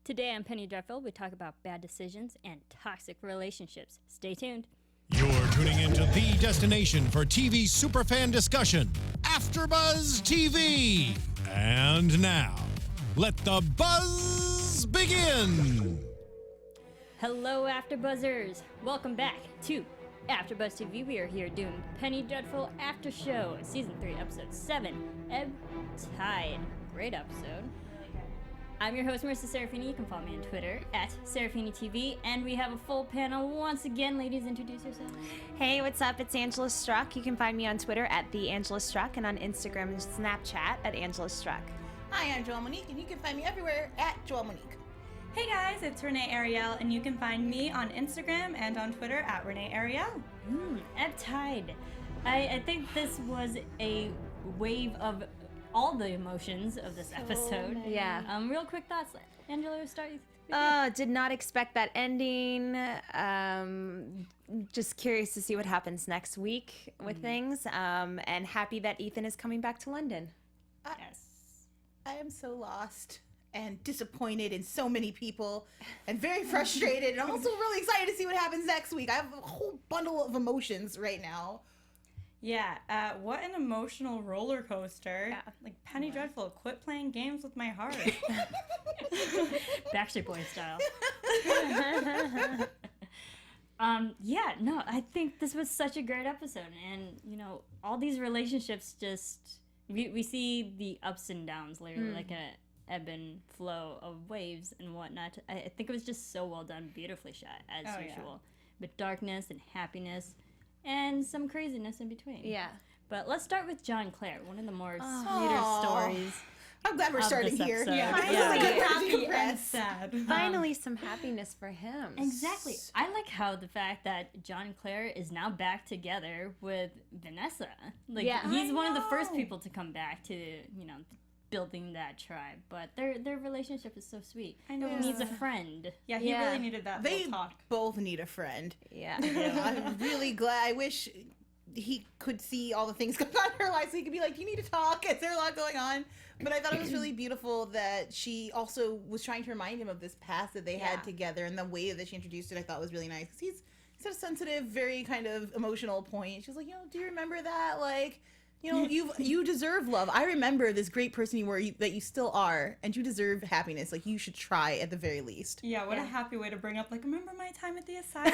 Today on Penny Dreadful, we talk about bad decisions and toxic relationships. Stay tuned. You're tuning into the destination for TV superfan discussion, AFTERBUZZ TV. And now, let the buzz begin. Hello, AfterBuzzers. Welcome back to AfterBuzz TV. We are here doing Penny Dreadful After Show, Season 3, Episode 7, Ebb Tide. Great episode. I'm your host, Marisa Serafini. You can follow me on Twitter at SeraphiniTV. And we have a full panel once again. Ladies, introduce yourselves. Hey, what's up? It's Angela Struck. You can find me on Twitter at @TheAngelaStruck and on Instagram and Snapchat at Angela Struck. Hi, I'm Joelle Monique, and you can find me everywhere at Joelle Monique. Hey guys, it's Renee Ariel, and you can find me on Instagram and on Twitter at Renee Ariel. Ebb Tide. I think this was a wave of all the emotions of this episode. Yeah. Real quick thoughts. Angela, start with you. Did not expect that ending. Just curious to see what happens next week with things. And happy that Ethan is coming back to London. Yes. I am so lost and disappointed in so many people and very frustrated and also really excited to see what happens next week. I have a whole bundle of emotions right now. Yeah, what an emotional roller coaster. Yeah. Like, Penny Dreadful, quit playing games with my heart. Backstreet Boys style. I think this was such a great episode. And, you know, all these relationships just, we see the ups and downs later, like a ebb and flow of waves and whatnot. I think it was just so well done, beautifully shot, as usual. With darkness and happiness and some craziness in between. Yeah. But let's start with John Clare, one of the more sweeter stories. I'm glad we're starting here. episode. Happy and sad. Finally, some happiness for him. Exactly. I like how the fact that John Clare is now back together with Vanessa. Like, Yeah. he's I one of the first know. people to come back to, you know, building that tribe. But their relationship is so sweet. I know. He needs a friend. Yeah, he Yeah. really needed that They little talk. both need a friend. Yeah. I'm really glad. I wish he could see all the things going on in her life so he could be like, you need to talk. Is there a lot going on? But I thought it was really beautiful that she also was trying to remind him of this past that they had together, and the way that she introduced it I thought was really nice, because he's at a sensitive, very kind of emotional point. She was like, you know, do you remember that? Like, you know, you deserve love. I remember this great person you were, that you still are, and you deserve happiness. Like, you should try at the very least. Yeah, what a happy way to bring up, like, remember my time at the asylum?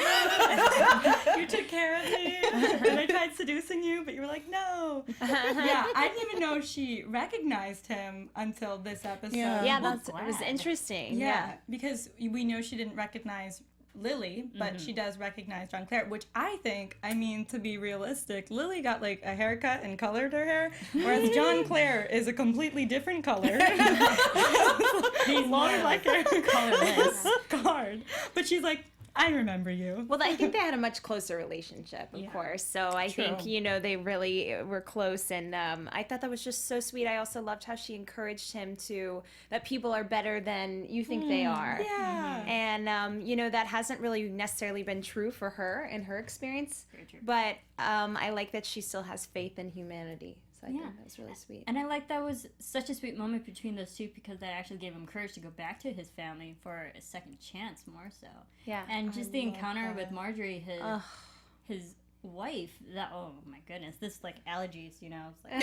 You took care of me, and I tried seducing you, but you were like, no. Yeah, I didn't even know she recognized him until this episode. Yeah, Well, it was glad. interesting. Yeah, because we know she didn't recognize Lily, but she does recognize John Clare, which I think, I mean, to be realistic, Lily got like a haircut and colored her hair, whereas John Clare is a completely different color. He's more like a colorless. card. But she's like, I remember you. Well, I think they had a much closer relationship, of course. So I think, True. you know, they really were close. And I thought that was just so sweet. I also loved how she encouraged him that people are better than you think they are. Yeah. And, you know, that hasn't really necessarily been true for her in her experience. Very true. But I like that she still has faith in humanity. So I Yeah. think that was really sweet. And I like that was such a sweet moment between those two, because that actually gave him courage to go back to his family for a second chance, more so. Yeah. And just the encounter with Marjorie, his wife, that, oh my goodness, this like allergies, you know, it's like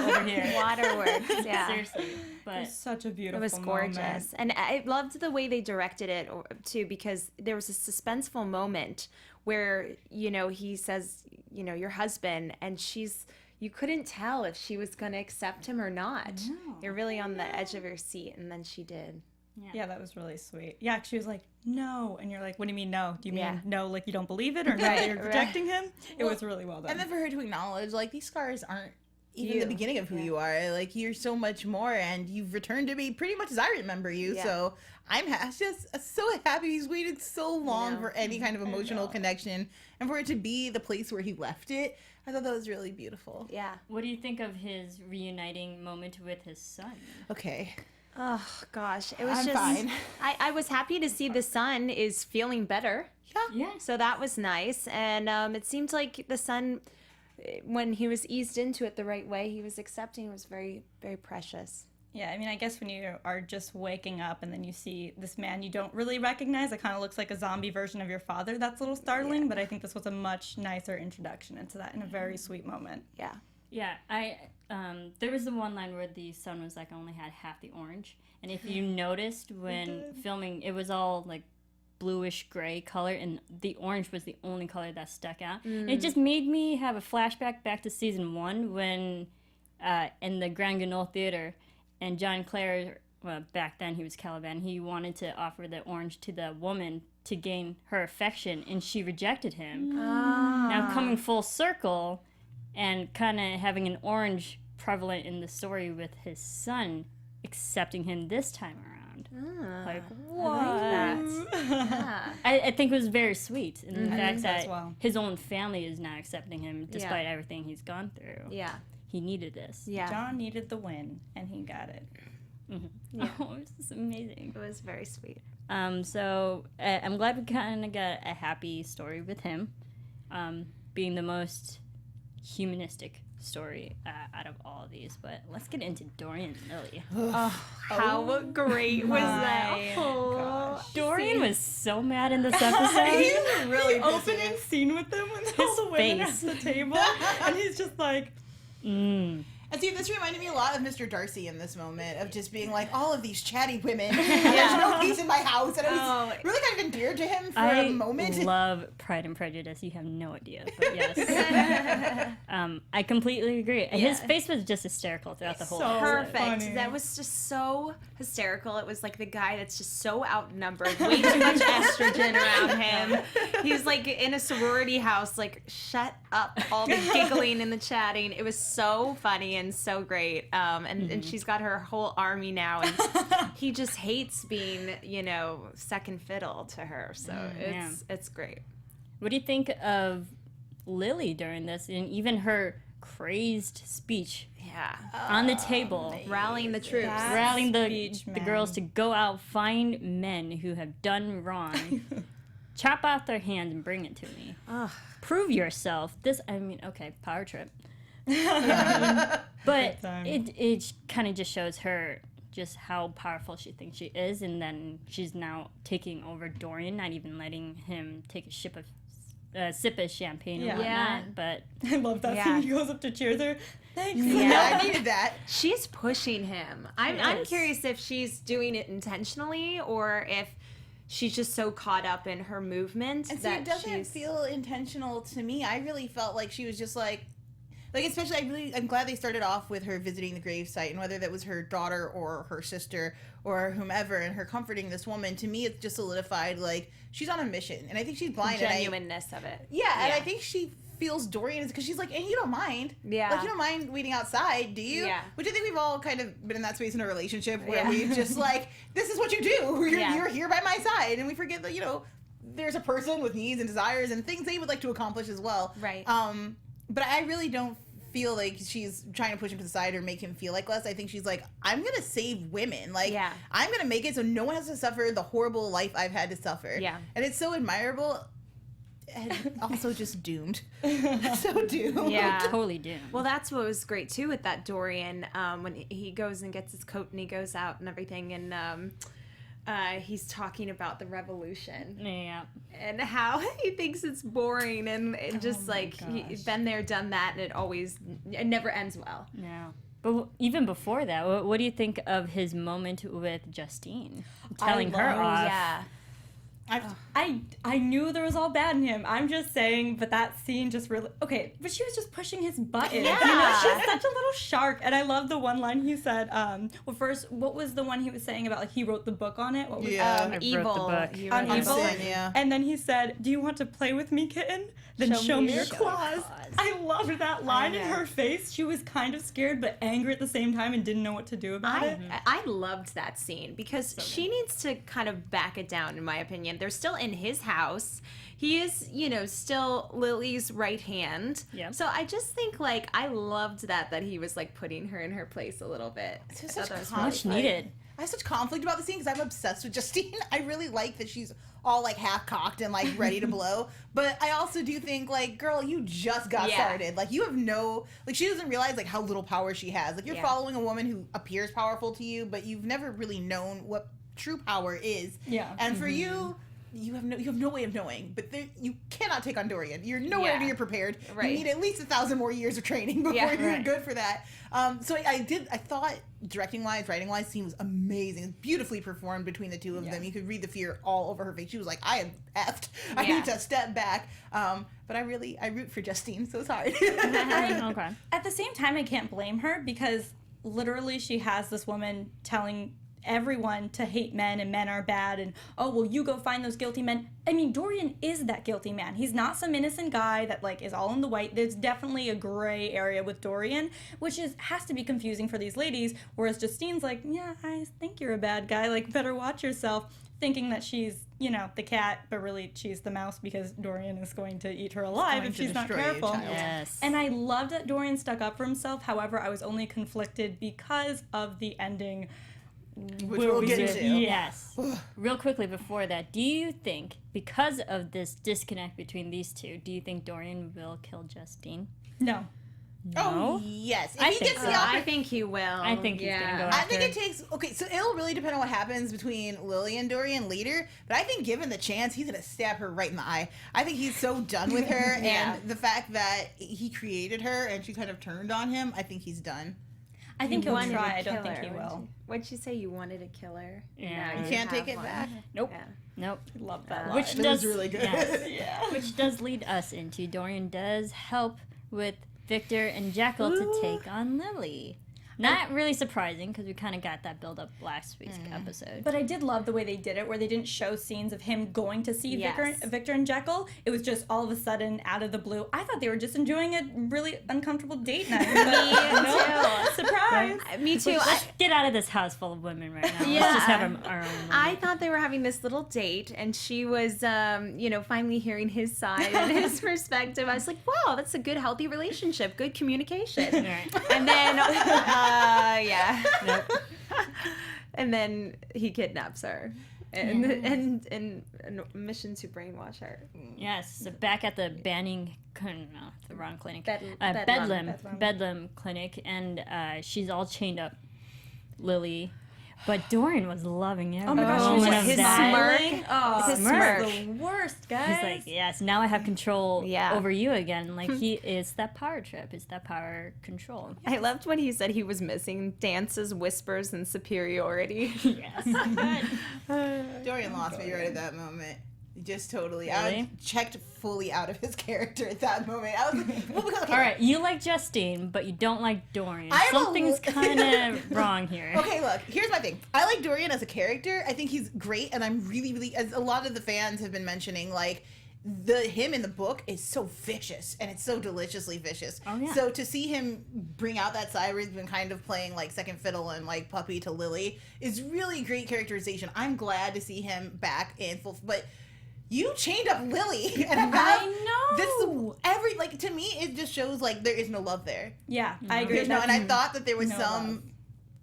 over here. Waterworks, yeah. Seriously. It But was such a It beautiful was gorgeous. moment. And I loved the way they directed it, too, because there was a suspenseful moment where, you know, he says, you know, your husband, and you couldn't tell if she was going to accept him or not. No. You're really on the edge of your seat, and then she did. Yeah, that was really sweet. Yeah, she was like, no. And you're like, what do you mean no? Do you mean Yeah. no, like you don't believe it, or no, that you're rejecting him? It was really well done. And then for her to acknowledge, like, these scars aren't even the You. beginning of who you are. Like, you're so much more, and you've returned to me pretty much as I remember you. Yeah. So I'm just so happy he's waited so long for any kind of emotional connection, and for it to be the place where he left it. I thought that was really beautiful. Yeah. what do you think of his reuniting moment with his son? Okay. Oh, gosh. It was I'm just... fine. I was happy to see the son is feeling better. Yeah. So that was nice. And it seemed like the son, when he was eased into it the right way, he was accepting. It was very, very precious. Yeah, I mean, I guess when you are just waking up and then you see this man you don't really recognize, it kind of looks like a zombie version of your father. That's a little startling, but I think this was a much nicer introduction into that in a very sweet moment. Yeah. Yeah, there was the one line where the sun was like only had half the orange, and if you noticed when filming, it was all like bluish gray color, and the orange was the only color that stuck out. It just made me have a flashback back to season 1 when in the Grand Guignol Theater, and John Clare, well, back then he was Caliban, he wanted to offer the orange to the woman to gain her affection, and she rejected him. Now coming full circle and kind of having an orange prevalent in the story with his son accepting him this time around. Like, what? I like that. Yeah. I think it was very sweet in the fact so that as well. his own family is not accepting him despite everything he's gone through. Yeah. He needed this. Yeah. John needed the win, and he got it. Yeah. Oh, it was amazing. It was very sweet. So I'm glad we kind of got a happy story with him, being the most humanistic story out of all of these. But let's get into Dorian and Lily. How great was that? Oh, Dorian was so mad in this episode. He's really the opening scene with them when all the women face. at the table, and he's just like, And see, this reminded me a lot of Mr. Darcy in this moment, of just being like, all of these chatty women, there's no peace in my house, and I was really kind of endeared to him for a moment. I love Pride and Prejudice. You have no idea, but yes. I completely agree. His face was just hysterical throughout the whole So episode. Perfect. funny. That was just so hysterical. It was like the guy that's just so outnumbered, way too much estrogen around him. He's like in a sorority house, like, shut up, all the giggling and the chatting. It was so funny and so great. And she's got her whole army now, and he just hates being, second fiddle to her. So it's great. What do you think of Lily during this, and even her crazed speech Yeah. on the table, Rallying the troops. rallying the speech, man. girls to go out, find men who have done wrong, chop off their hands and bring it to me. Prove yourself. Okay, power trip. But time. it kind of just shows her just how powerful she thinks she is, and then she's now taking over Dorian, not even letting him take a sip of champagne and whatnot. But I love that scene. He goes up to cheers her. Thanks. Yeah, I needed that. She's pushing him. I'm Yes. curious if she's doing it intentionally or if she's just so caught up in her movement And see, that it doesn't she's... feel intentional to me. I really felt like she was just like especially I'm glad they started off with her visiting the gravesite, and whether that was her daughter or her sister or whomever, and her comforting this woman. To me, it's just solidified like she's on a mission, and I think she's blind. genuineness of it. And I think she feels Dorian is because she's like, and you don't mind, like you don't mind waiting outside, do you? Yeah. Which I think we've all kind of been in that space in a relationship where we just like, this is what you do. You're here by my side, and we forget that there's a person with needs and desires and things they would like to accomplish as well. Right. But I really don't feel like she's trying to push him to the side or make him feel like less. I think she's like, I'm gonna save women. Like, I'm gonna make it so no one has to suffer the horrible life I've had to suffer. Yeah. And it's so admirable. And also just doomed. So doomed. Yeah. totally doomed. Well, that's what was great too with that Dorian, when he goes and gets his coat and he goes out and everything, and he's talking about the revolution Yeah. and how he thinks it's boring and just he's been there, done that, and it never ends well. Yeah. But even before that, what do you think of his moment with Justine? Telling her off. Yeah. I knew there was all bad in him. I'm just saying, but that scene just really... Okay, but she was just pushing his button. Yeah. She's such a little shark. And I love the one line he said. Well, first, what was the one he was saying about, like, he wrote the book on it? What was I wrote the Evil. book. He On wrote Evil? the book. Sin, yeah. And then he said, do you want to play with me, kitten? Then show me your claws. I loved that line in her face. She was kind of scared but angry at the same time and didn't know what to do about it. I loved that scene because she needs to kind of back it down, in my opinion. They're still in his house. He is, still Lily's right hand. Yeah. So I just think, I loved that he was, putting her in her place a little bit. It's just such I thought that was conflict. Much needed. I have such conflict about the scene because I'm obsessed with Justine. I really like that she's all like half cocked and like ready to blow. But I also do think like, girl, you just got started. Like you have no, like she doesn't realize like how little power she has. Like you're following a woman who appears powerful to you, but you've never really known what true power is. Yeah. And for you have no way of knowing, but you cannot take on Dorian. You're nowhere near prepared. Right. You need at least 1,000 more years of training before you're good for that. So I thought directing wise, writing wise, scene was amazing. It's beautifully performed between the two of them. You could read the fear all over her face. She was like, I am effed. I need to step back. But I root for Justine, so sorry. Okay. At the same time, I can't blame her because literally she has this woman telling everyone to hate men and men are bad and you go find those guilty men. I mean, Dorian is that guilty man. He's not some innocent guy that like is all in the white. There's definitely a gray area with Dorian, which has to be confusing for these ladies, whereas Justine's like, yeah, I think you're a bad guy, like better watch yourself, thinking that she's, the cat, but really she's the mouse because Dorian is going to eat her alive if she's not careful. Yes. And I loved that Dorian stuck up for himself. However, I was only conflicted because of the ending, which we'll get to. Yes. Real quickly before that, do you think, because of this disconnect between these two, do you think Dorian will kill Justine? No. Oh, yes. If I think he will. I think he's going to go after. I think it takes... Okay, so it'll really depend on what happens between Lily and Dorian later, but I think given the chance, he's going to stab her right in the eye. I think he's so done with her, and the fact that he created her and she kind of turned on him, I think he's done. I think he'll try. I don't think he will. What'd you say? You wanted to kill her? Yeah. You can't take it back? Nope. Yeah. Nope. Love that line. Which does really good. Yes. Which does lead us into Dorian does help with Victor and Jekyll to take on Lily. Not really surprising because we kind of got that build up last week's episode. But I did love the way they did it, where they didn't show scenes of him going to see Victor and Jekyll. It was just all of a sudden out of the blue. I thought they were just enjoying a really uncomfortable date night. Me too. Surprise. Me too. Let's get out of this house full of women right now. Let's just have our own moment. I thought they were having this little date, and she was, finally hearing his side and his perspective. I was like, wow, that's a good, healthy relationship, good communication. Right. And then, nope. And then he kidnaps her. And mission to brainwash her. Yes, so back at the the wrong clinic. Bedlam clinic, and she's all chained up, Lily. But Dorian was loving it. Oh my gosh, his smirk. His smirk. The worst, guys. He's like, yes, now I have control over you again. Like, it's that power trip. It's that power control. I loved when he said he was missing dances, whispers, and superiority. Yes. Dorian lost me right at that moment. Just totally. Really? I checked fully out of his character at that moment. I was like, all right, you like Justine, but you don't like Dorian. Something's kind of wrong here. Okay, look, here's my thing. I like Dorian as a character. I think he's great, and I'm really, really, as a lot of the fans have been mentioning, like, him in the book is so vicious, and it's so deliciously vicious. Oh, yeah. So to see him bring out that side where he's been kind of playing like second fiddle and like puppy to Lily is really great characterization. I'm glad to see him back in full, but you chained up Lily, and I know. To me, it just shows like there is no love there. Yeah, I agree. And I thought that there was some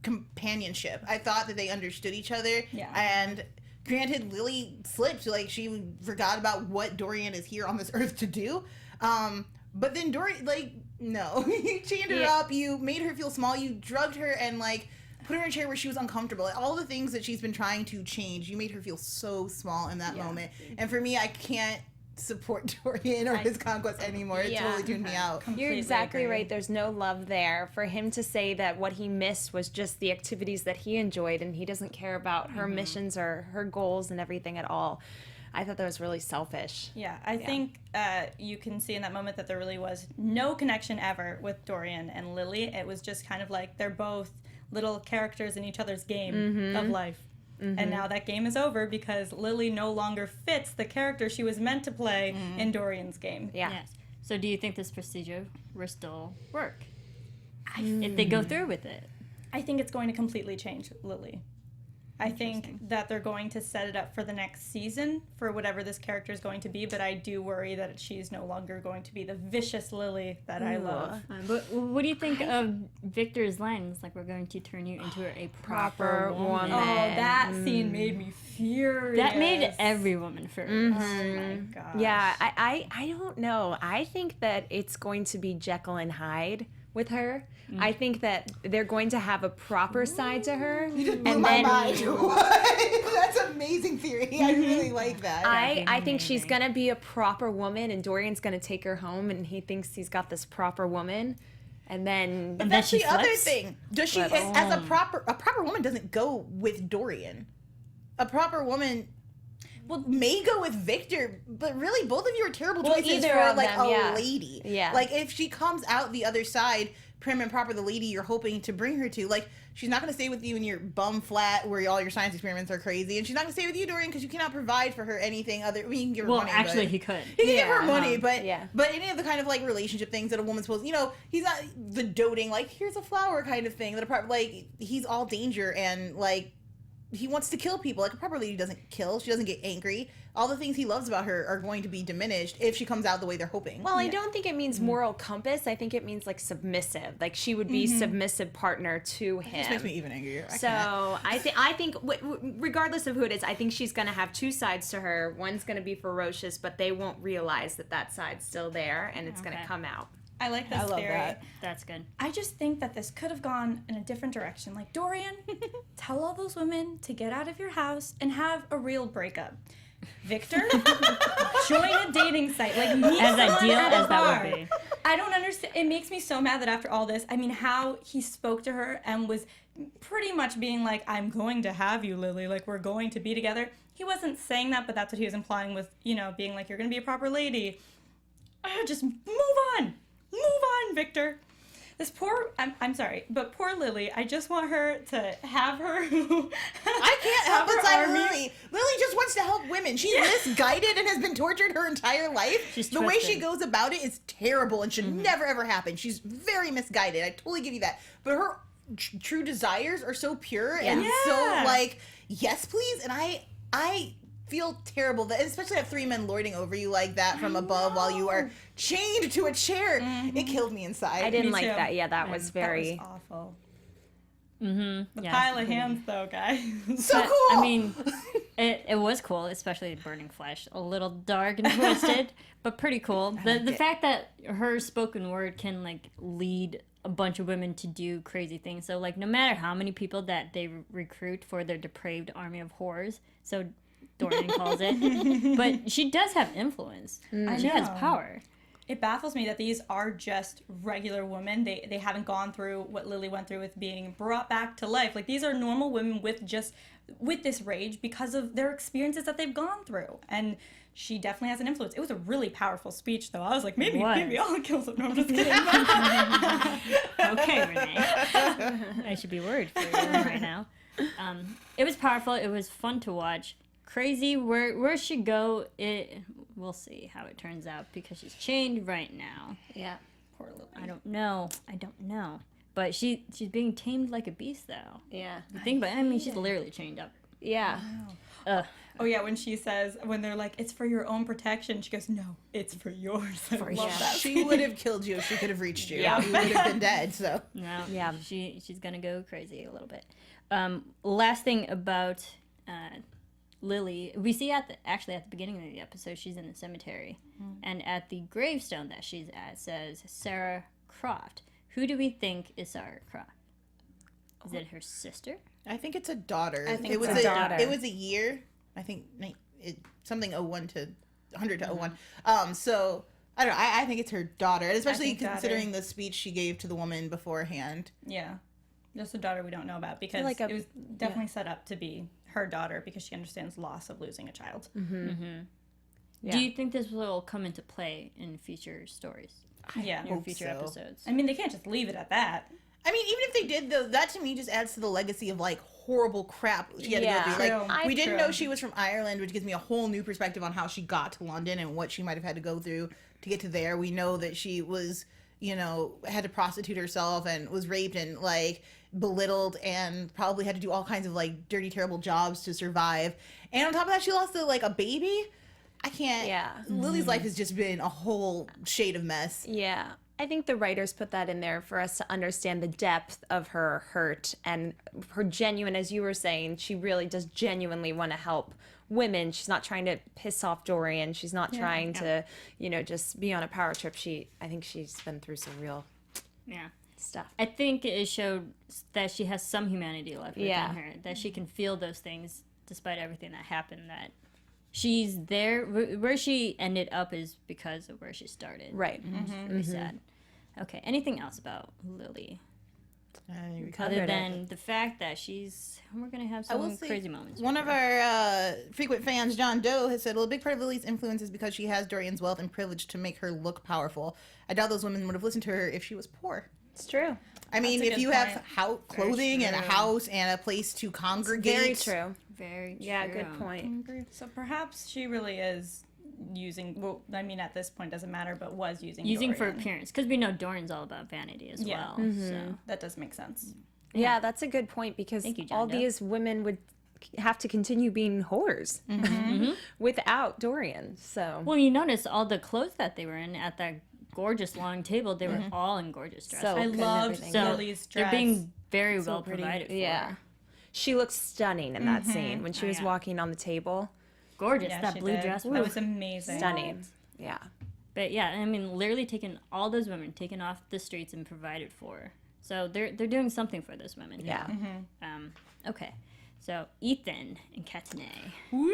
companionship. I thought that they understood each other. Yeah. And granted, Lily slipped, like she forgot about what Dorian is here on this earth to do. But then Dorian, like, no, you chained her up. You made her feel small. You drugged her and like put her in a chair where she was uncomfortable. All the things that she's been trying to change, you made her feel so small in that moment. And for me, I can't support Dorian or his conquest anymore. It totally tuned me out. You're exactly right. There's no love there. For him to say that what he missed was just the activities that he enjoyed and he doesn't care about her missions or her goals and everything at all. I thought that was really selfish. Yeah, I think you can see in that moment that there really was no connection ever with Dorian and Lily. It was just kind of like they're both little characters in each other's game of life. And now that game is over because Lily no longer fits the character she was meant to play in Dorian's game. Yeah. Yes. So do you think this procedure will still work if they go through with it? I think it's going to completely change Lily. I think that they're going to set it up for the next season for whatever this character is going to be, but I do worry that she's no longer going to be the vicious Lily that I love. But what do you think of Victor's lines? Like, we're going to turn you into a proper woman. Oh, that scene made me furious. That made every woman furious. Oh my gosh. Yeah, I don't know. I think that it's going to be Jekyll and Hyde with her. I think that they're going to have a proper side to her. You just blew my mind. What? That's an amazing theory. I really like that. I think she's going to be a proper woman, and Dorian's going to take her home, and he thinks he's got this proper woman. And then... But that's she the other flips? thing. Does she, as a proper woman doesn't go with Dorian. A proper woman... Well, may go with Victor, but really both of you are terrible choices either for of like them, a yeah. lady. Yeah. Like if she comes out the other side, prim and proper, the lady you're hoping to bring her to, like she's not going to stay with you in your bum flat where all your science experiments are crazy, and she's not going to stay with you, Dorian, because you cannot provide for her anything other. I mean, you can give her money. Actually, but he could. He can give her Yeah, money, but yeah. but any of the kind of like relationship things that a woman's supposed, he's not the doting like here's a flower kind of thing. That like he's all danger and like. He wants to kill people. Like a proper lady doesn't kill. She doesn't get angry. All the things he loves about her are going to be diminished if she comes out the way they're hoping. Well, I don't think it means moral compass. I think it means like submissive. Like she would be submissive partner to him. This makes me even angrier. So I think regardless of who it is, I think she's going to have two sides to her. One's going to be ferocious, but they won't realize that side's still there, and it's going to come out. I like this I love theory. that. That's good. I just think that this could have gone in a different direction. Like, Dorian, tell all those women to get out of your house and have a real breakup. Victor, join a dating site. Like, meet As someone ideal at a as that bar. would be. I don't understand. It makes me so mad that after all this, I mean, how he spoke to her and was pretty much being like, I'm going to have you, Lily. Like, we're going to be together. He wasn't saying that, but that's what he was implying with, being like, you're going to be a proper lady. Just move on. Move on, Victor. This poor, I'm sorry, but poor Lily, I just want her to have her. I can't help but side Lily. Lily just wants to help women. She's misguided and has been tortured her entire life. She's the way she twisted. goes about it is terrible and should never ever happen. She's very misguided. I totally give you that. But her true desires are so pure and so like, yes, please. And I feel terrible that, especially have three men lording over you like that from above while you are chained to a chair. It killed me inside. I didn't Me like too. that. Yeah, that was very. That was awful. Mm-hmm. The pile of hands, though, guys. So But, cool. I mean, it was cool, especially burning flesh. A little dark and twisted, but pretty cool. The fact that her spoken word can like lead a bunch of women to do crazy things. So like no matter how many people that they recruit for their depraved army of whores, so Dorian calls it, but she does have influence. She has power. It baffles me that these are just regular women. They haven't gone through what Lily went through with being brought back to life. Like, these are normal women with this rage because of their experiences that they've gone through. And she definitely has an influence. It was a really powerful speech, though. I was like, maybe I'll kill some. No, I'm just kidding. Okay, Renee. I should be worried for you right now. It was powerful. It was fun to watch. Crazy. Where she go? We'll see how it turns out because she's chained right now. Yeah. Poor Lily. I don't know. But she's being tamed like a beast, though. Yeah. You think about it, I mean, she's literally chained up. Yeah. Oh, yeah, when they're like, it's for your own protection, she goes, no, it's for yours. I love that. She would have killed you if she could have reached you. Yeah. You would have been dead, so. No, Yeah. she's gonna go crazy a little bit. Last thing about Lily, we see at the beginning of the episode, she's in the cemetery, and at the gravestone that she's at says Sarah Croft. Who do we think is Sarah Croft? Is it her sister? I think it's a daughter. I think it was it's a daughter. It was a year. I think something 01 to 100 to 01. So I don't know. I think it's her daughter, and especially think daughter. considering the speech she gave to the woman beforehand. Yeah. Just a daughter we don't know about because Like it was definitely set up to be her daughter because she understands loss of losing a child. Yeah. Do you think this will come into play in future stories? Yeah. Or hope future so. episodes? I mean, they can't just leave it at that. I mean, even if they did, though, that to me just adds to the legacy of like horrible crap she had to Yeah. go through. True. Like we didn't True. know she was from Ireland, which gives me a whole new perspective on how she got to London and what she might have had to go through to get to there. We know that she was you know, had to prostitute herself and was raped and like belittled and probably had to do all kinds of like dirty, terrible jobs to survive. And on top of that, she lost like a baby. I can't. Yeah. Lily's life has just been a whole shade of mess. Yeah. I think the writers put that in there for us to understand the depth of her hurt and her genuine, as you were saying, she really does genuinely want to help women. She's not trying to piss off Dorian. She's not trying to, you know, just be on a power trip. I think she's been through some real stuff. I think it showed that she has some humanity left within her, that she can feel those things despite everything that happened, that she's there. Where she ended up is because of where she started. Right. Really sad. Okay, anything else about Lily? Other covered than the fact that we're going to have some crazy moments. One of our frequent fans, John Doe, has said, well, a big part of Lily's influence is because she has Dorian's wealth and privilege to make her look powerful. I doubt those women would have listened to her if she was poor. It's true. I mean, That's a if good you point. have clothing and a house and a place to congregate. Very true. Very true. Yeah, good point. So perhaps she really is using, well, I mean, at this point doesn't matter, but was using for Dorian. appearance, because we know Dorian's all about vanity as well. So That does make sense. Yeah, that's a good point because Thank you, John all Doe. these women would have to continue being whores without Dorian. So well, you notice all the clothes that they were in at that gorgeous long table. They were all in gorgeous dresses. So I good loved everything. So Lily's they're dress. being very well provided for. yeah, she looks stunning in that scene when she was yeah. walking on the table. Gorgeous. Yeah, that she blue did. dress. That Ooh. was amazing. Stunning. Yeah. But yeah, I mean, literally taking all those women, taken off the streets and provided for. So they're doing something for those women. Yeah. Okay. So Ethan and Katine. Woo!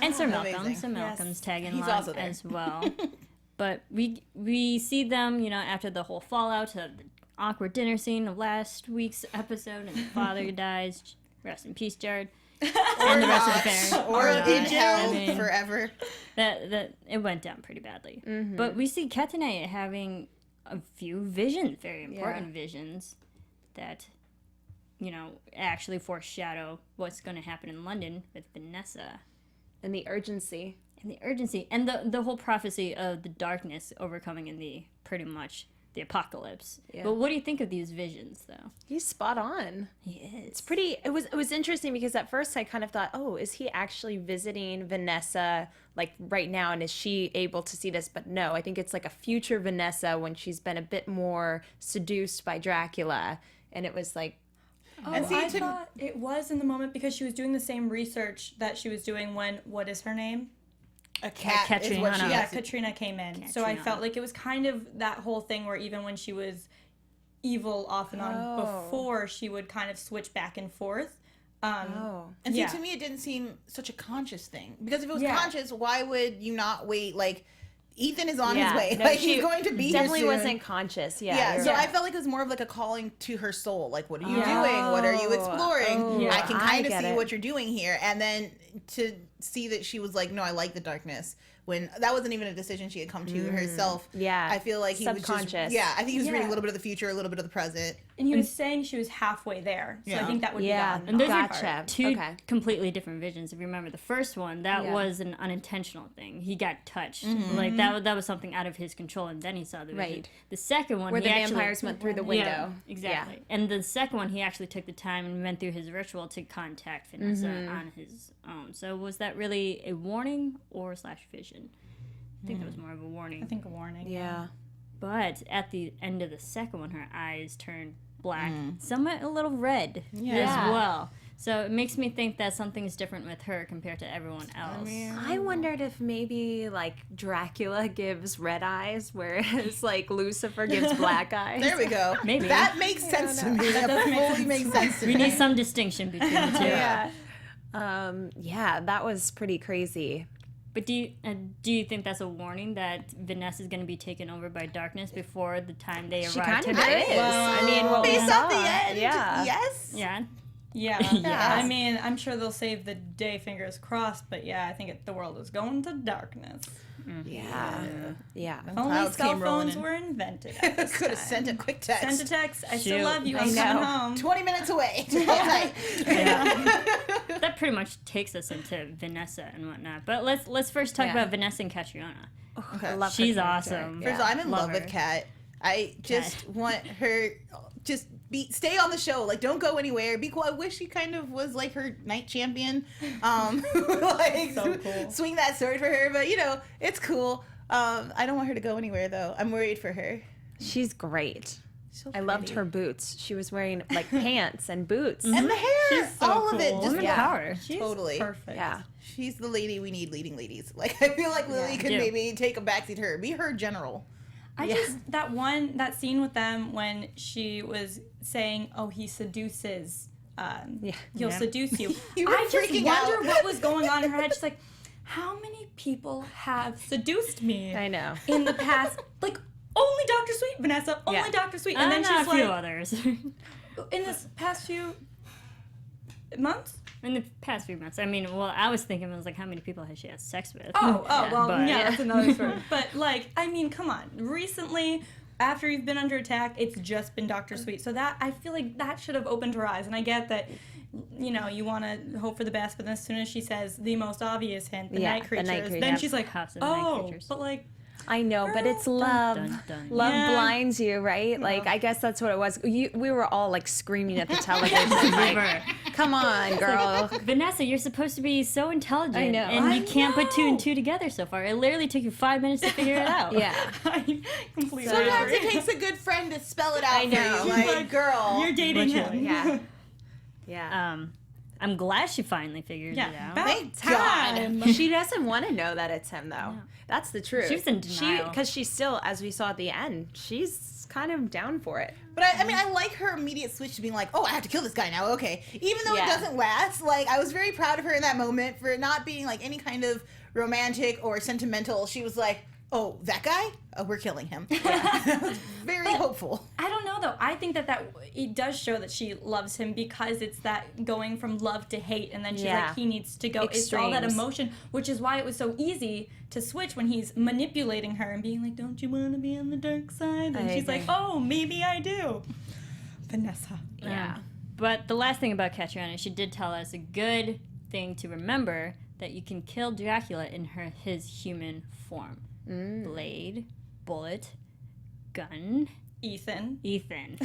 And Sir Malcolm. Amazing. Sir Malcolm's tagging He's along also there. as well. But we see them, you know, after the whole fallout of the awkward dinner scene of last week's episode, and the father dies. Rest in peace, Jared. And the rest of the parents. Or in hell I mean, forever. That it went down pretty badly. But we see Katine having a few visions, very important visions, that, you know, actually foreshadow what's going to happen in London with Vanessa. And the urgency. And the urgency and the whole prophecy of the darkness overcoming in the pretty much the apocalypse. Yeah. But what do you think of these visions, though? He's spot on. He is. It's pretty. It was interesting because at first I kind of thought, oh, is he actually visiting Vanessa like right now, and is she able to see this? But no, I think it's like a future Vanessa when she's been a bit more seduced by Dracula, and it was like, And see, I to- thought it was in the moment because she was doing the same research that she was doing when, what is her name? A cat is what she Katrina. Yeah, has to- Katrina came in. So I felt like it was kind of that whole thing where even when she was evil off and on before, she would kind of switch back and forth. oh, And see, Yeah. to me, it didn't seem such a conscious thing. Because if it was Yeah. conscious, why would you not wait? Like, Ethan is on yeah, his way. no, Like, she he's going to be definitely here soon. wasn't conscious. Yeah, Yeah, you're so right. I felt like it was more of like a calling to her soul. Like, what are you Yeah. doing? What are you exploring? Oh, I can I kind of get see it. what you're doing here. And then to see that she was like, no, I like the darkness. When that wasn't even a decision she had come to herself. Yeah. I feel like he was just, Subconscious. yeah, I think he was reading Yeah. a little bit of the future, a little bit of the present. And he was saying she was halfway there. So I Yeah. think that would Yeah. be And those are Gotcha. two Okay. completely different visions. If you remember the first one, that Yeah. was an unintentional thing. He got touched. Mm-hmm. Like that was something out of his control, and then he saw the vision. Right. The second one, where he the actually, vampires went through the window. Yeah, exactly. And the second one, he actually took the time and went through his ritual to contact Vanessa Mm-hmm. on his own. So was that really a warning or / vision? I think that was more of a warning. I think a warning. Yeah. But at the end of the second one, her eyes turned black, somewhat a little red as well. So it makes me think that something's different with her compared to everyone else. I wondered if maybe like Dracula gives red eyes, whereas like Lucifer gives black eyes. There we go. Maybe. That makes sense to me. That fully makes sense to We me. need some distinction between the two. Yeah. Yeah, that was pretty crazy. But do you think that's a warning that Vanessa's going to be taken over by darkness before the time they She arrive kind of to is. her? I mean, what we Based saw. off the end, Yeah. yes. Yeah. Yeah. Yes. I mean, I'm sure they'll save the day, fingers crossed, but yeah, I think the world is going to darkness. Yeah. Yeah. If only Clouds cell came rolling phones in. were invented at this Could have time. sent a quick text. Send a text. I still Shoot. love you. I I'm coming know. home. 20 minutes away. Hold tight. That pretty much takes us into Vanessa and whatnot. But let's first talk Yeah. about Vanessa and Catriona. I love her She's character. awesome. First of all, I'm in Love love with her. Kat. I just want her just stay on the show. Like, don't go anywhere. Be cool. I wish she kind of was like her night champion. Like, So cool. Swing that sword for her. But, you know, it's cool. I don't want her to go anywhere, though. I'm worried for her. She's great. So I loved pretty. her boots. She was wearing like pants and boots. And the hair. She's so all of it. cool. Just Woman power. She's Totally. perfect. Yeah. She's the lady we need leading ladies. Like, I feel like Lily could Yeah. maybe take a backseat to her. Be her general. I just that scene with them when she was saying, "Oh, he seduces. He'll seduce you." You were I just freaking wonder out. what was going on in her head. She's like, "How many people have seduced me I know. in the past? Like only Dr. Sweet, Vanessa. Only Yeah. Dr. Sweet." And then a she's few like, others. "In this past few months." In the past few months. I mean, well, I was thinking, I was like, how many people has she had sex with? Well, but- that's another story. But, like, I mean, come on. Recently, after you've been under attack, it's just been Dr. Sweet. So that, I feel like that should have opened her eyes. And I get that, you know, you want to hope for the best, but then as soon as she says the most obvious hint, the night the creatures, night creature. then she's like, House of the Night oh, Creatures. but, like, I know, but it's love. Dun, dun. Love Yeah. blinds you, right? Like, I guess that's what it was. We were all like screaming at the television. like, come on, girl. Vanessa, you're supposed to be so intelligent. I know. And you I can't put 2 and know. 2 together so far. It literally took you 5 minutes to figure it out. Yeah. I completely Sometimes agree. it takes a good friend to spell it out I know. for you. She's Like, girl. You're dating Literally. him. Yeah. Yeah. I'm glad she finally figured it Yeah. out. About Thank time. She doesn't want to know that it's him, though. That's the truth. She was in denial. Because she's still, as we saw at the end, she's kind of down for it. But I mean, I like her immediate switch to being like, oh, I have to kill this guy now. Okay. Even though Yeah. it doesn't last, like, I was very proud of her in that moment for not being like any kind of romantic or sentimental. She was like, oh, that guy? Oh, we're killing him. I was very hopeful. I don't know though. I think that it does show that she loves him because it's that going from love to hate, and then she's Yeah. like, he needs to go. It's all that Extremes. emotion, which is why it was so easy to switch when he's manipulating her and being like, "Don't you want to be on the dark side?" And I she's like, agree. "Oh, maybe I do." Vanessa. Yeah. But the last thing about Catriona, she did tell us a good thing to remember, that you can kill Dracula in his human form. Blade, bullet, gun, Ethan. Ethan.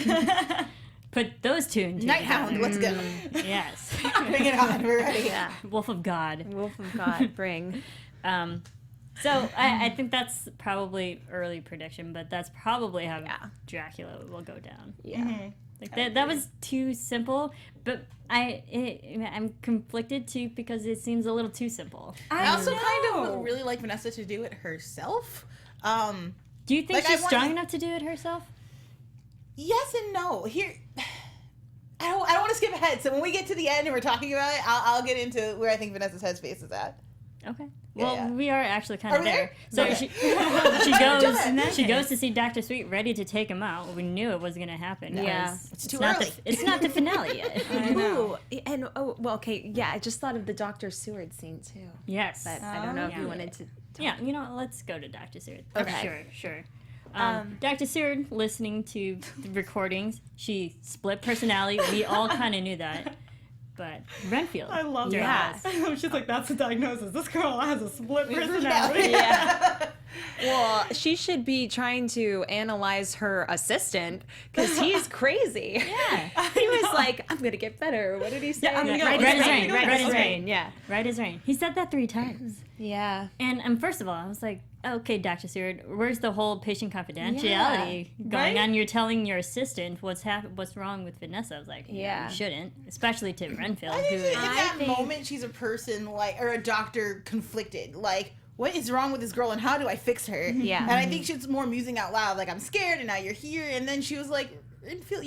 Put those two in Night Hound, let's go. Yes. Bring it on. We're ready. Yeah. Wolf of God. Wolf of God, bring. So I think that's probably early prediction, but that's probably how Yeah. Dracula will go down. Yeah. Like that was too simple, but I'm conflicted too because it seems a little too simple. I also kind of know. would really like Vanessa to do it herself. Do you think Like, I she's want- strong enough to do it herself? Yes and no. Here, I don't want to skip ahead. So when we get to the end and we're talking about it, I'll get into where I think Vanessa's headspace is at. Okay. Yeah, Well, yeah. we are actually kind Are of we there. there? So Okay. she goes to see Dr. Sweet, ready to take him out. We knew it was going to happen. Yeah. because It's too not early. it's not the finale yet. I know. Ooh, and well, okay, yeah, I just thought of the Dr. Seward scene too. Yes. But I don't know if yeah. you wanted to. Yeah, you know what, let's go to Dr. Seward. Okay. Sure. Dr. Seward, listening to the recordings, she split personality. We all kind of knew that. But Renfield. I love Yeah. that. She's like, "That's the diagnosis. This girl has a split personality." Yeah. Well, she should be trying to analyze her assistant because he's crazy. Yeah. He was like, I'm going to get better. What did he say? I'm gonna get Red better. as rain. Red Red as as rain. rain. Yeah. Right as rain. He said that 3 times. Yeah. And first of all, I was like, okay, Dr. Seward, where's the whole patient confidentiality going Right? on? You're telling your assistant what's wrong with Vanessa. I was like, Yeah. you shouldn't, especially to Renfield, I who think in is... that think- moment she's a person like, or a doctor conflicted. Like, what is wrong with this girl and how do I fix her? Yeah. And I think she's more musing out loud, like, I'm scared and now you're here. And then she was like, Renfield,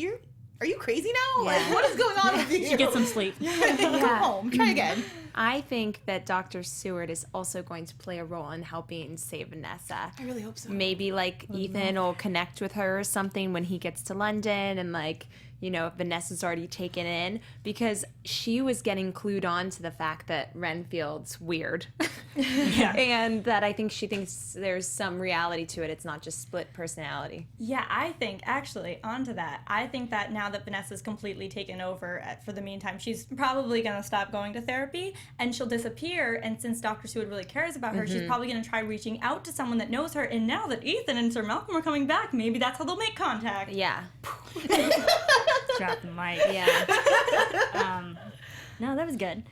are you crazy now? Like, Yeah. what is going on with you? She gets some sleep. Go home. Try again. I think that Dr. Seward is also going to play a role in helping save Vanessa. I really hope so. Maybe like Ethan will connect with her or something when he gets to London and like, Vanessa's already taken in, because she was getting clued on to the fact that Renfield's weird. Yeah. And that I think she thinks there's some reality to it. It's not just split personality. Yeah, I think, actually, onto that, I think that now that Vanessa's completely taken over for the meantime, she's probably going to stop going to therapy, and she'll disappear, and since Dr. Seward really cares about her, she's probably going to try reaching out to someone that knows her, and now that Ethan and Sir Malcolm are coming back, maybe that's how they'll make contact. Yeah. Drop the mic. Yeah. No, that was good.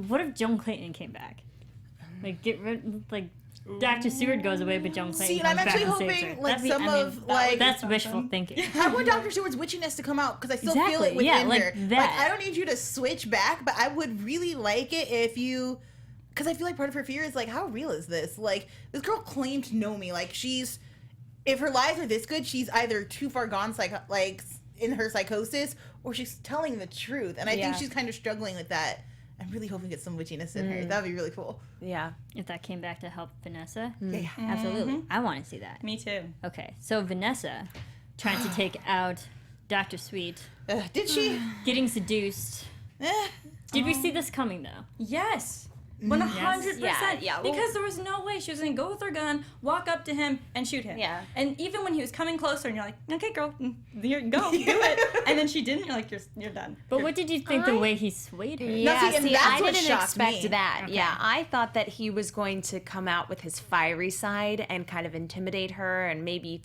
What if Joan Clayton came back? Get rid, Dr. Seward goes away, but Joan Clayton See, and comes I'm back actually and saves her. hoping, like, That's wishful thinking. I want Dr. Seward's witchiness to come out, because I still feel Exactly, it within yeah, like her. that. I don't need you to switch back, but I would really like it if you, because I feel like part of her fear is, how real is this? This girl claimed to know me. If her lies are this good, she's either too far gone, in her psychosis, or she's telling the truth. And I think she's kind of struggling with that. I'm really hoping to get some witchiness in her. That would be really cool. Yeah. If that came back to help Vanessa, Yeah. absolutely. I want to see that. Me too. Okay, so Vanessa trying to take out Dr. Sweet, Did she? getting seduced. Did we see this coming though? Yes. 100%. Yeah, well- Because there was no way she was going to go with her gun, walk up to him, and shoot him. Yeah. And even when he was coming closer, and you're like, okay, girl, go, do it. And then she didn't, you're like, you're done. But what did you think the way he swayed her? Yeah, see, and that's I what didn't shocked expect me. that. Okay. Yeah, I thought that he was going to come out with his fiery side and kind of intimidate her and maybe,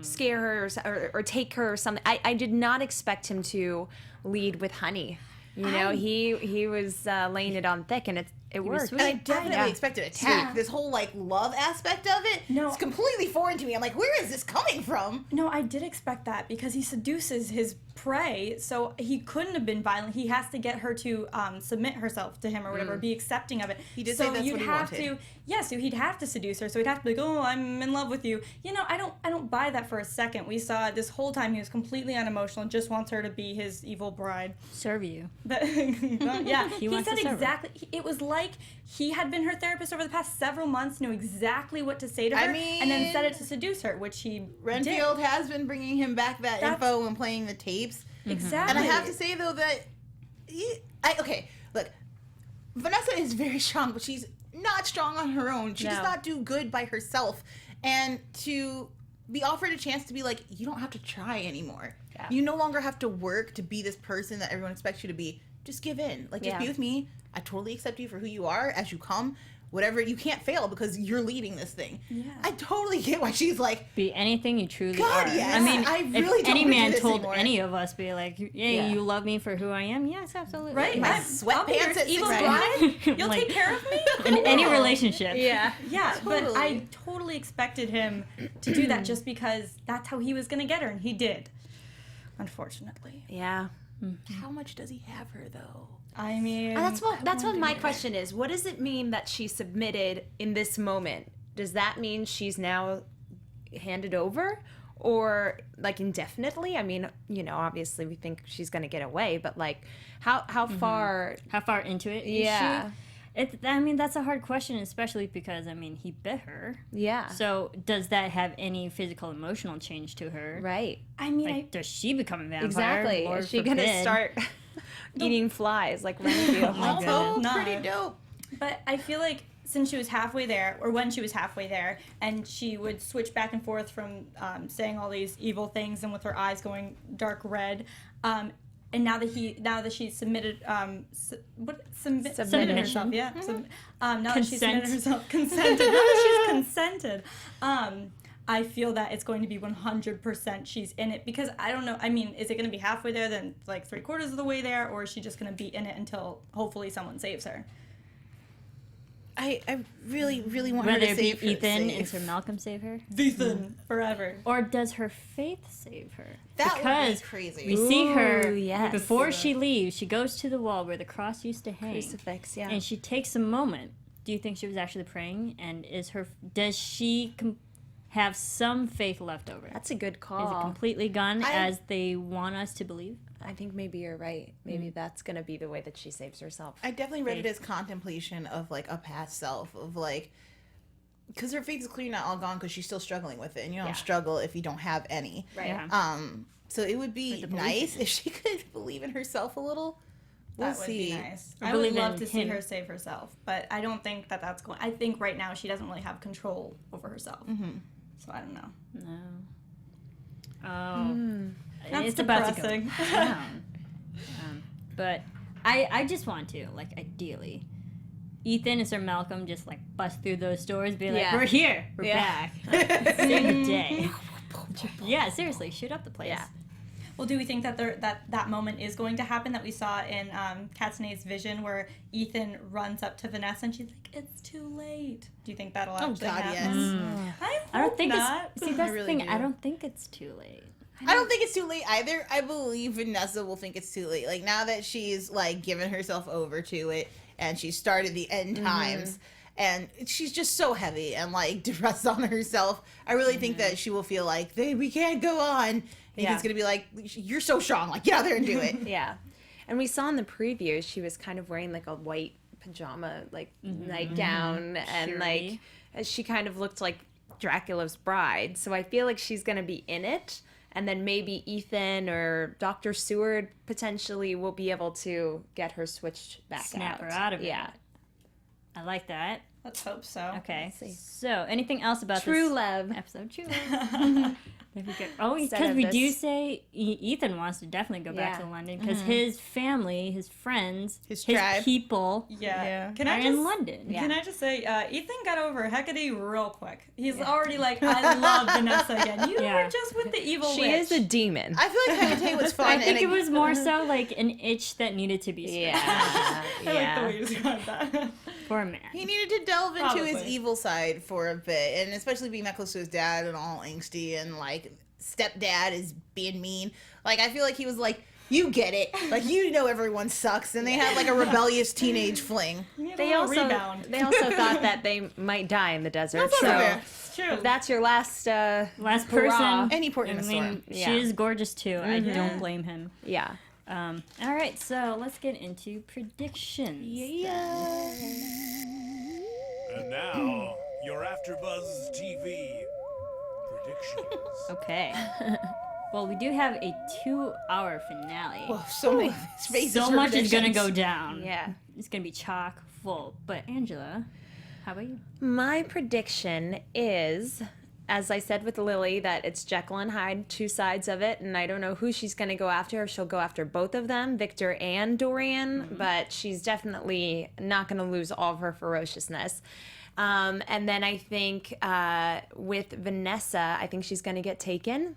scare her or take her or something. I did not expect him to lead with honey. He was laying it on thick, and it worked. sweet. And I definitely expected attack. This whole love aspect of it is completely foreign to me. I'm like, where is this coming from? No, I did expect that because he seduces his prey, so he couldn't have been violent. He has to get her to submit herself to him or whatever, be accepting of it. He did so say that's you'd what he have wanted. so he'd have to seduce her. So he'd have to be like, oh, I'm in love with you. I don't buy that for a second. We saw this whole time he was completely unemotional and just wants her to be his evil bride. Serve you. Yeah, he wants said to serve her. exactly. It was like he had been her therapist over the past several months, knew exactly what to say to her, and then said it to seduce her, which he Renfield did. has been bringing him back that info when playing the tapes. Exactly. And I have to say, though, that look, Vanessa is very strong, but she's not strong on her own. She does not do good by herself. And to be offered a chance to be like, you don't have to try anymore. Yeah. You no longer have to work to be this person that everyone expects you to be. Just give in. Just be with me. I totally accept you for who you are as you come. Whatever, you can't fail because you're leading this thing. Yeah. I totally get why she's like, Be anything you truly God, are. yes. I mean, I really if don't any wanna do man this told anymore. any of us, be like, yeah, you love me for who I am. Yes, absolutely. Right, my I'll be your sweatpants at evil 6 bride. You'll Like- take care of me. In any relationship. Yeah. Yeah, but Totally. I totally expected him to do that just because that's how he was gonna get her, and he did. Unfortunately. Yeah. how much does he have her, though? I mean, That's what my question is. What does it mean that she submitted in this moment? Does that mean she's now handed over, or indefinitely? I mean, obviously we think she's going to get away, but how far? How far into it is Yeah. she? I mean, that's a hard question, especially because, he bit her. Yeah. So does that have any physical, emotional change to her? Right. I mean, Does she become a vampire? Exactly. Lord Is she going to forbid. start eating flies like Renfield? my Also, goodness. pretty dope. but I feel like since she was halfway there, or when she was halfway there, and she would switch back and forth from saying all these evil things and with her eyes going dark red, and now that she's submitted, submitted herself, yeah. Now that she's submitted herself, consented. Now that she's consented, I feel that it's going to be 100% she's in it, because I don't know. I mean, is it going to be halfway there, then 3/4 of the way there, or is she just going to be in it until hopefully someone saves her? I really, really want Whether her it to be save her. Ethan and Sir Malcolm save her? Ethan forever. Or does her faith save her? That because would be crazy. we see her Ooh, yes. before she leaves. She goes to the wall where the cross used to hang, Crucifix, yeah. and she takes a moment. Do you think she was actually praying? And does she have some faith left over? That's a good Is it call. completely gone as they want us to believe? I think maybe you're right. Maybe that's going to be the way that she saves herself. I definitely read it as contemplation of a past self, of because her faith is clearly not all gone because she's still struggling with it, and you don't struggle if you don't have any. Right. Yeah. So it would be nice if she could believe in herself a little. We'll That would see. be nice. Or I would believe love in to see him. her save herself, but I don't think that that's going. I think right now she doesn't really have control over herself. Mm-hmm. So I don't know. No. Oh. That's It's about to go depressing. down. But I just want to, like, ideally, Ethan and Sir Malcolm just, like, bust through those doors, be like, Yeah. we're here, we're Yeah. back. Save the day. Yeah, seriously, shoot up the place. Yeah. Well, do we think that that moment is going to happen that we saw in Katsune's vision, where Ethan runs up to Vanessa and she's like, "It's too late." Do you think that'll actually God, happen? yes. I don't think not. it's... See, that's really the thing. do. I don't think it's too late. I don't think it's too late either. I believe Vanessa will think it's too late. Like, now that she's, like, given herself over to it and she started the end times and she's just so heavy and, like, depressed on herself, I really think that she will feel like, we can't go on. And he's going to be like, you're so strong. Like, get out there and do it. Yeah. And we saw in the preview, she was kind of wearing like a white pajama, like nightgown. And like, she kind of looked like Dracula's bride. So I feel like she's going to be in it. And then maybe Ethan or Dr. Seward potentially will be able to get her switched back Snap out. her out of it. Yeah. I like that. Let's hope so. Okay. see. So, anything else about True this love. episode? True love. There we go. Oh, Set because of we this. do say Ethan wants to definitely go back Yeah. to London because his family, his friends, His tribe. people Yeah. Can are I just in London. Yeah. Can I just say, Ethan got over Hecate real quick. He's already like, I love Vanessa again. You Yeah. were just with the evil She witch. is a demon. I feel like Hecate was fun. I think and it was more so like an itch that needed to be scratched. Yeah. I like the way you described that. For a man. He needed to delve into his Probably. evil side for a bit, and especially being that close to his dad and all angsty and like stepdad is being mean. Like, I feel like he was like, you get it. Like, you know everyone sucks, and they had like a rebellious teenage fling. They also rebound. thought that they might die in the desert. That's So fair. It's true. if that's your last Last hurrah. person. Any port I in a mean, storm. Yeah. she is gorgeous too. I don't blame him. Yeah. All right, so let's get into predictions. And now, your AfterBuzz TV predictions. Okay. Well, we do have a 2-hour finale. Oh, so many spaces. So for much is gonna predictions. go down. Yeah. It's gonna be chock full. But Angela, how about you? My prediction is, as I said with Lily, that it's Jekyll and Hyde, two sides of it, and I don't know who she's going to go after. If she'll go after both of them, Victor and Dorian, but she's definitely not going to lose all of her ferociousness. And then I think with Vanessa, I think she's going to get taken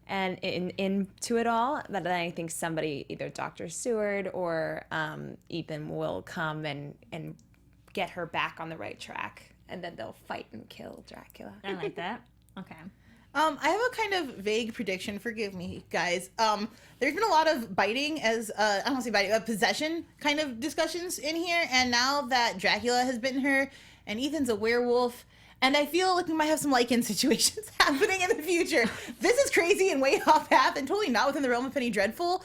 and into it all. But then I think somebody, either Dr. Seward or Ethan, will come and get her back on the right track. And then they'll fight and kill Dracula. I like that. Okay. I have a kind of vague prediction. Forgive me, guys. There's been a lot of biting, as I don't want to say biting, possession kind of discussions in here. And now that Dracula has bitten her, and Ethan's a werewolf, and I feel like we might have some Lycan situations happening in the future. This is crazy and way off path, and totally not within the realm of Penny Dreadful.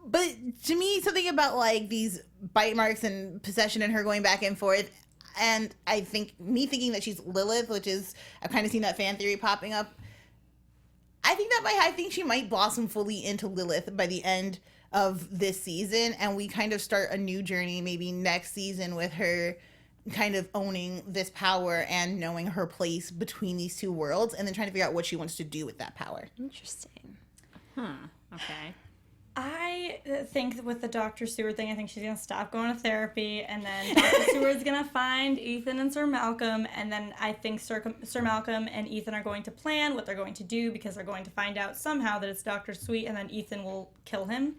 But to me, something about like these bite marks and possession and her going back and forth. And I think thinking that she's Lilith, which is, I've kind of seen that fan theory popping up. I think she might blossom fully into Lilith by the end of this season. And we kind of start a new journey maybe next season with her kind of owning this power and knowing her place between these two worlds. And then trying to figure out what she wants to do with that power. Interesting. Okay. I think that with the Dr. Seward thing, I think she's going to stop going to therapy, and then Dr. Seward's going to find Ethan and Sir Malcolm, and then I think Sir Malcolm and Ethan are going to plan what they're going to do, because they're going to find out somehow that it's Dr. Sweet, and then Ethan will kill him.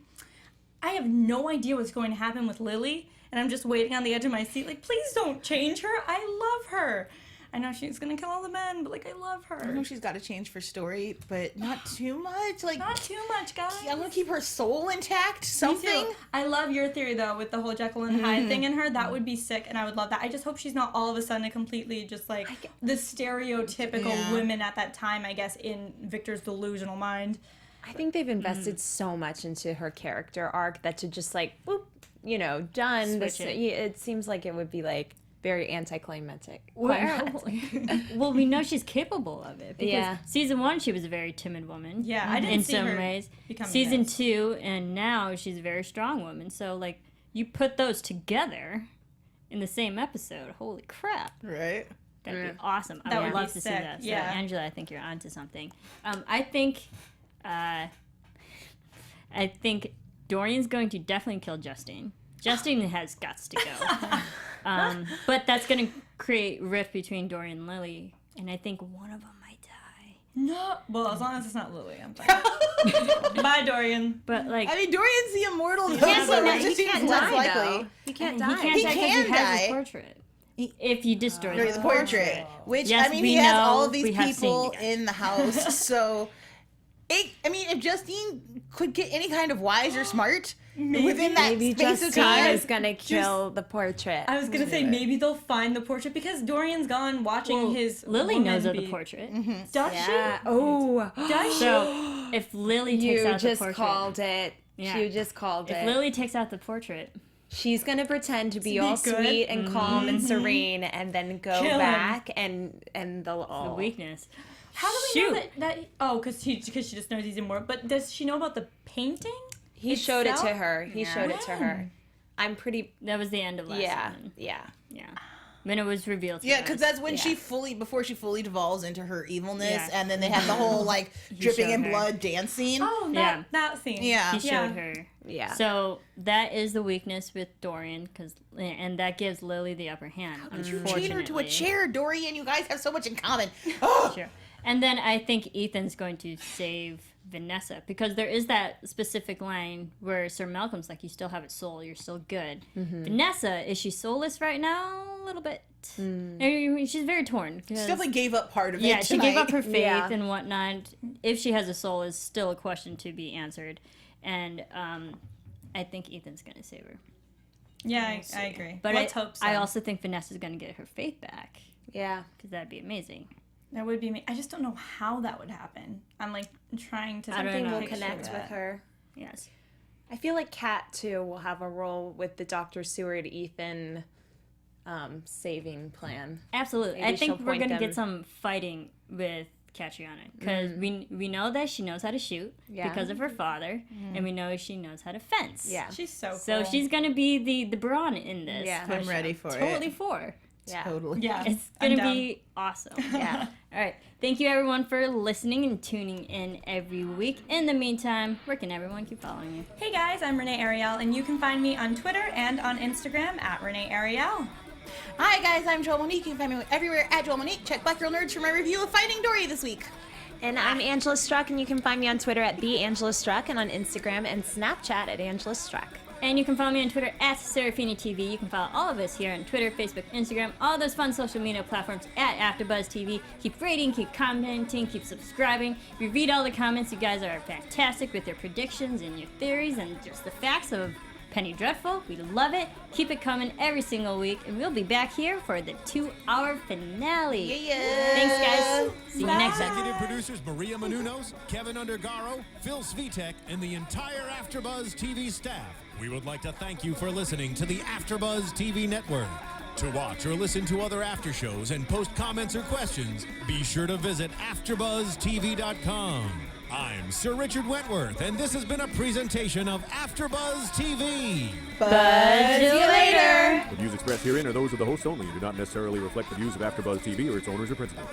I have no idea what's going to happen with Lily, and I'm just waiting on the edge of my seat, like, please don't change her. I love her. I know she's going to kill all the men, but, like, I love her. I know she's got to change for story, but not too much. Like, Not too much, guys. I'm going to keep her soul intact. Something. Me too. I love your theory, though, with the whole Jekyll and Hyde thing in her. That would be sick, and I would love that. I just hope she's not all of a sudden completely just like the stereotypical women at that time, I guess, in Victor's delusional mind. I think they've invested so much into her character arc that to just like, boop, done. Switch it. It seems like it would be like very anticlimactic. Well, we know she's capable of it because season 1 she was a very timid woman. Yeah, I didn't in see some her ways. becoming Season this. 2, and now she's a very strong woman. So like you put those together in the same episode. Holy crap! Right. That'd be awesome. I That would would be love to see sick, that. So, yeah. Angela, I think you're onto something. I think Dorian's going to definitely kill Justine. Justine has guts to go. But that's going to create rift between Dorian and Lily, and I think one of them might die. No. Well, as long as it's not Lily, I'm fine. Bye, Dorian. But like, I mean, Dorian's the immortal. He can't, so die. it He just seems can't less die, likely. though. He can't die. he can't He die 'cause can he has die. his portrait. If you destroy During the the portrait, which Yes, I mean, we he has know. all of these We have seen people you guys. in the house, so. I mean, if Justine could get any kind of wise or smart within that Maybe space of Justine time, is gonna kill the portrait. I was gonna say maybe they'll find the portrait because Dorian's gone watching Well, his. Lily woman knows of be- the portrait. Does Yeah. she? Oh, Does she? So if Lily takes you out the just portrait, called it. Yeah. You just called if it. Lily takes out the portrait, She's gonna pretend to be be all good. sweet and calm and serene, and then go Kill him. back and they'll the all. weakness. How do we Shoot. know that? Oh, because she just knows he's immortal. But does she know about the painting? He showed it to itself? her. He showed it to her. I'm pretty. That was the end of last season. Yeah. Yeah. When it was revealed to yeah, us. because that's when before she fully devolves into her evilness, Yeah. and then they have the whole like dripping showed in her. blood dance scene. Oh, Yeah. that scene. Yeah. He showed her. Yeah. So that is the weakness with Dorian, and that gives Lily the upper hand. Chain her to a unfortunately. chair, Dorian. You guys have so much in common. Oh, Sure. And then I think Ethan's going to save Vanessa because there is that specific line where Sir Malcolm's like, "You still have a soul. You're still good." Vanessa, is she soulless right now? A little bit. I mean, she's very torn. she definitely gave up part of it. Yeah, she gave up her tonight. faith Yeah. and whatnot. If she has a soul is still a question to be answered. And I think Ethan's going to save her. Yeah, I agree. But Let's hope so. I also think Vanessa's going to get her faith back Yeah. because that'd be amazing. That would be me. I just don't know how that would happen. I'm like trying to. I don't Something know. will picture connect with that. her. Yes. I feel like Kat too will have a role with the Dr. Seward Ethan saving plan. Absolutely. Maybe I think she'll we're point going to them- get some fighting with Catriona because we know that she knows how to shoot Yeah. because of her father, and we know she knows how to fence. Yeah. She's so cool. So she's going to be the brawn in this. Yeah. which I'm ready for it. Totally for. Yeah. Totally. Yeah. It's I'm going to down. be awesome. Yeah. All right. Thank you, everyone, for listening and tuning in every week. In the meantime, where can everyone keep following you? Hey guys, I'm Renee Ariel, and you can find me on Twitter and on Instagram at Renee Ariel. Hi guys, I'm Joelle Monique. You can find me everywhere at Joelle Monique. Check Black Girl Nerds for my review of Finding Dory this week. And I'm Angela Struck, and you can find me on Twitter at @theangelastruck and on Instagram and Snapchat at Angela Struck. And you can follow me on Twitter at Serafini TV. You can follow all of us here on Twitter, Facebook, Instagram, all those fun social media platforms at AfterBuzz TV. Keep rating, keep commenting, keep subscribing. We read all the comments. You guys are fantastic with your predictions and your theories and just the facts of Penny Dreadful. We love it. Keep it coming every single week. And we'll be back here for the 2-hour finale. Yeah. Thanks, guys. See you next time. Executive producers Maria Menounos, Kevin Undergaro, Phil Svitek, and the entire AfterBuzz TV staff. We would like to thank you for listening to the AfterBuzz TV network. To watch or listen to other after shows and post comments or questions, be sure to visit AfterBuzzTV.com. I'm Sir Richard Wentworth, and this has been a presentation of AfterBuzz TV. Buzz you later. The views expressed herein are those of the hosts only and do not necessarily reflect the views of AfterBuzz TV or its owners or principals.